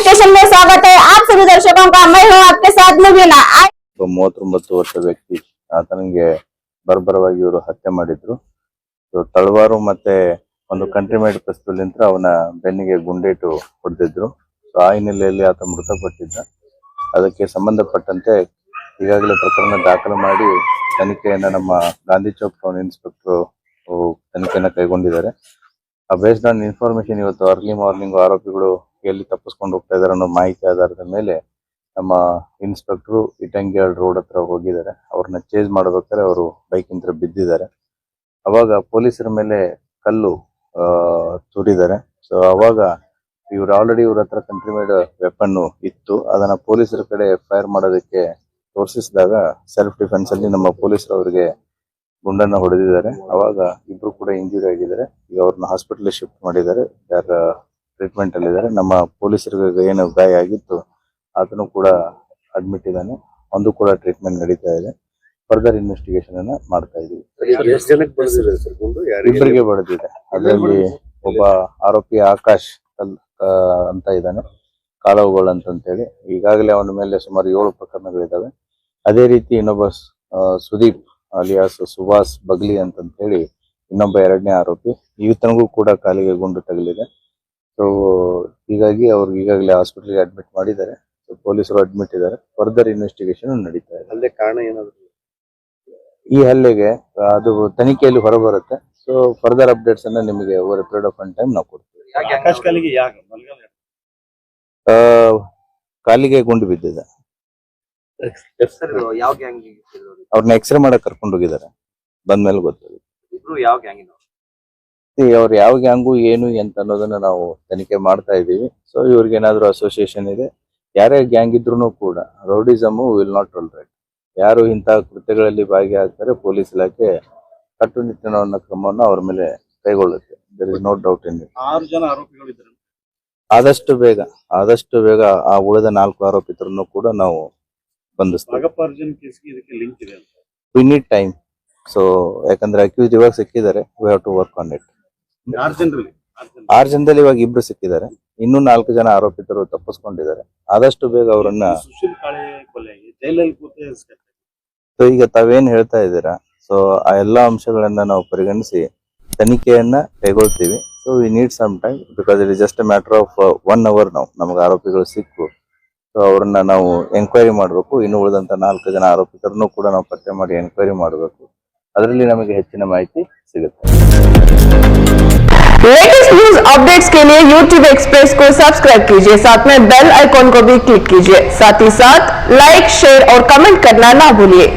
Station में स्वागत है। आप सभी दर्शकों का मैं हूँ आपके साथ मुबीना। 39 ವರ್ಷ ವ್ಯಕ್ತಿ ಆತನಿಗೆ ಬರ್ಬರವಾಗಿ ಇವರು ಹತ್ಯೆ ಮಾಡಿದ್ರು. ತಳವಾರು ಮತ್ತೆ ಒಂದು ಕಂಟ್ರಿಮೇಡ್ ಪಿಸ್ತೂಲಿಂದ ಅವನ ಬೆನ್ನಿಗೆ ಗುಂಡೇಟು ಹೊಡೆದಿದ್ರು. ಆ ಹಿನ್ನೆಲೆಯಲ್ಲಿ ಆತ ಮೃತಪಟ್ಟಿದ್ದ. ಅದಕ್ಕೆ ಸಂಬಂಧಪಟ್ಟಂತೆ ಈಗಾಗಲೇ ಪ್ರಕರಣ ದಾಖಲು ಮಾಡಿ ತನಿಖೆಯನ್ನ ನಮ್ಮ ಗಾಂಧಿ ಚೌಕ್ ಟೌನ್ ಇನ್ಸ್ಪೆಕ್ಟರ್ ತನಿಖೆಯನ್ನ ಕೈಗೊಂಡಿದ್ದಾರೆ. ಬೇಸ್ಡ್ ಆನ್ ಇನ್ಫಾರ್ಮೇಶನ್ ಇವತ್ತು ಅರ್ಲಿ ಮಾರ್ನಿಂಗ್ ಆರೋಪಿಗಳು ಎಲ್ಲಿ ತಪ್ಪಿಸ್ಕೊಂಡು ಹೋಗ್ತಾ ಇದಾರೆ ಅನ್ನೋ ಮಾಹಿತಿ ಆಧಾರದ ಮೇಲೆ ನಮ್ಮ ಇನ್ಸ್ಪೆಕ್ಟರ್ ಇಟಂಗಿಯಾಳ್ ರೋಡ್ ಹತ್ರ ಹೋಗಿದ್ದಾರೆ. ಅವ್ರನ್ನ ಚೇಸ್ ಮಾಡಬೇಕಾದ್ರೆ ಅವರು ಬೈಕ್ ಇಂದ ಬಿದ್ದಿದ್ದಾರೆ. ಅವಾಗ ಪೊಲೀಸರ ಮೇಲೆ ಕಲ್ಲು ತುರಿದ್ದಾರೆ. ಸೊ ಅವಾಗ ಇವ್ರು ಆಲ್ರೆಡಿ ಇವ್ರ ಹತ್ರ ಕಂಟ್ರಿಮೇಡ್ ವೆಪನ್ ಇತ್ತು. ಅದನ್ನ ಪೊಲೀಸರ ಕಡೆ ಫೈರ್ ಮಾಡೋದಕ್ಕೆ ತೋರಿಸಿದಾಗ ಸೆಲ್ಫ್ ಡಿಫೆನ್ಸ್ ಅಲ್ಲಿ ನಮ್ಮ ಪೊಲೀಸರು ಅವರಿಗೆ ಗುಂಡನ್ನ ಹೊಡೆದಿದ್ದಾರೆ. ಅವಾಗ ಇಬ್ರು ಕೂಡ ಇಂಜುರಿ ಆಗಿದ್ದಾರೆ. ಈಗ ಅವ್ರನ್ನ ಹಾಸ್ಪಿಟಲ್ ಶಿಫ್ಟ್ ಮಾಡಿದ್ದಾರೆ. ಯಾರ ಟ್ರೀಟ್ಮೆಂಟ್ ಅಲ್ಲಿ ಇದ್ದಾರೆ. ನಮ್ಮ ಪೊಲೀಸರಿಗೆ ಏನು ಗಾಯ ಆಗಿತ್ತು ಆತನು ಕೂಡ ಅಡ್ಮಿಟ್ ಇದ್ದಾನೆ. ಒಂದು ಕೂಡ ಟ್ರೀಟ್ಮೆಂಟ್ ನಡೀತಾ ಇದೆ. ಫರ್ದರ್ ಇನ್ವೆಸ್ಟಿಗೇಷನ್ ಅನ್ನ ಮಾಡ್ತಾ ಇದೀವಿ. ಇಬ್ಬರಿಗೆ ಬಡಿದಿದೆ. ಅದರಲ್ಲಿ ಒಬ್ಬ ಆರೋಪಿ ಆಕಾಶ್ ಅಂತ ಇದ್ದಾನೆ, ಕಾಲವುಗಳು ಅಂತೇಳಿ. ಈಗಾಗಲೇ ಅವನ ಮೇಲೆ ಸುಮಾರು 7 ಪ್ರಕರಣಗಳಿದ್ದಾವೆ. ಅದೇ ರೀತಿ ಇನ್ನೊಬ್ಬ ಸುದೀಪ್ ಅಲಿಯಾಸ್ ಸುಭಾಸ್ ಬಗ್ಲಿ ಅಂತೇಳಿ ಇನ್ನೊಬ್ಬ 2ನೇ ಆರೋಪಿ. ಈತನಿಗೂ ಕೂಡ ಕಾಲಿಗೆ ಗುಂಡು ತಗಲಿದೆ. ಸೊ ಹೀಗಾಗಿ ಅವ್ರಿಗೆ ಈಗಾಗಲೇ ಹಾಸ್ಪಿಟಲ್ಗೆ ಅಡ್ಮಿಟ್ ಮಾಡಿದ್ದಾರೆ. ಪೊಲೀಸರು ಅಡ್ಮಿಟ್ ಇದ್ದಾರೆ. ಫರ್ದರ್ ಇನ್ವೆಸ್ಟಿಗೇಷನ್ ನಡೀತಾ ಇದೆ. ಹಲ್ಲೆ ಕಾರಣ ಏನಾದ್ರು ಈ ಹಲ್ಲೆಗೆ ಅದು ತನಿಖೆಯಲ್ಲಿ ಹೊರಬರುತ್ತೆ. ಸೊ ಫರ್ದರ್ ಅಪ್ಡೇಟ್ಸ್ ಅನ್ನ ನಿಮಗೆ over A period of time ನಾವು ಕೊಡ್ತೀವಿ. ಆಕಾಶ್ ಕಾಲಿಗೆ ಕಾಲಿಗೆ ಗುಂಡು ಬಿದ್ದಿದೆ. ಯಾವ ಗ್ಯಾಂಗ್? ಅವ್ರನ್ನ ಎಕ್ಸ್ರೇ ಮಾಡಕ್ ಕರ್ಕೊಂಡು ಹೋಗಿದ್ದಾರೆ. ಬಂದ್ಮೇಲೆ ಗೊತ್ತಾಗುತ್ತೆ. ಇಬ್ರು ಯಾವ ಗ್ಯಾಂಗ್? ಅವ್ರು ಯಾವ ಗ್ಯಾಂಗು ಏನು ಎಂತ ಅನ್ನೋದನ್ನ ನಾವು ತನಿಖೆ ಮಾಡ್ತಾ ಇದ್ದೀವಿ. ಸೊ ಇವ್ರಿಗೆ ಏನಾದ್ರು ಅಸೋಸಿಯೇಷನ್ ಇದೆ, ಯಾರೇ ಗ್ಯಾಂಗ್ ಇದ್ರು ಕೂಡ ರೌಡಿಸಮ್ ವಿಲ್ ನಾಟ್ ಟೋಲರೇಟ್. ಯಾರು ಇಂತಹ ಕೃತ್ಯಗಳಲ್ಲಿ ಭಾಗಿಯಾಗ್ತಾರೆ ಪೊಲೀಸ್ ಇಲಾಖೆ ಕಟ್ಟುನಿಟ್ಟಿನ ಕ್ರಮವನ್ನು ಅವ್ರ ಮೇಲೆ ಕೈಗೊಳ್ಳುತ್ತೆ. There is no doubt in it. 6 ಜನ ಆರೋಪಿಗಳಿದ್ದಾರೆ. ಆದಷ್ಟು ಬೇಗ ಆ ಉಳಿದ 4 ಆರೋಪಿತರನ್ನು ಕೂಡ ನಾವು ಬಂಧಿಸ್ತೀವಿ. ನಾಗಪ್ಪಾರ್ಜುನ್ ಕೇಸ್ಗೆ ಇದಕ್ಕೆ ಲಿಂಕ್ ಇದೆ ಅಂತ. We need time. ಸೊ ಯಾಕಂದ್ರೆ ಅಕ್ಯೂಸ್ಡ್ ಇವಾಗ ಸಿಕ್ಕಿದ್ದಾರೆ. We have to work on it. 6 ಜನದಲ್ಲಿ ಇವಾಗ 2 ಸಿಕ್ಕಿದ್ದಾರೆ. ಇನ್ನೂ 4 ಜನ ಆರೋಪಿತರು ತಪ್ಪಿಸ್ಕೊಂಡಿದ್ದಾರೆ. ಆದಷ್ಟು ಬೇಗ ಅವರನ್ನ ಸುಶೀಲ್ ಕಾಳೆ ಕೊಲೆಗೆ ಜೈಲಲ್ಲಿ ಕೂತೆ. ಸೊ ಈಗ ತಾವೇನ್ ಹೇಳ್ತಾ ಇದ್ದೀರಾ, ಸೊ ಆ ಎಲ್ಲಾ ಅಂಶಗಳನ್ನ ನಾವು ಪರಿಗಣಿಸಿ ತನಿಖೆಯನ್ನ ಕೈಗೊಳ್ತೀವಿ. So we need some time because it is just a matter of 1 hour. ನಾವು ನಮ್ಗೆ ಆರೋಪಿಗಳು ಸಿಕ್ಕು. ಸೊ ಅವ್ರನ್ನ ನಾವು ಎನ್ಕ್ವೈರಿ ಮಾಡಬೇಕು. ಇನ್ನು ಉಳಿದಂತ 4 ಜನ ಆರೋಪಿತರನ್ನು ಕೂಡ ನಾವು ಪತ್ತೆ ಮಾಡಿ ಎನ್ಕ್ವೈರಿ ಮಾಡಬೇಕು. ಅದರಲ್ಲಿ ನಮಗೆ ಹೆಚ್ಚಿನ ಮಾಹಿತಿ ಸಿಗುತ್ತೆ. लेटेस्ट न्यूज अपडेट्स के लिए YouTube एक्सप्रेस को सब्सक्राइब कीजिए, साथ में बेल आइकॉन को भी क्लिक कीजिए। साथ ही साथ लाइक, शेयर और कमेंट करना ना भूलिए।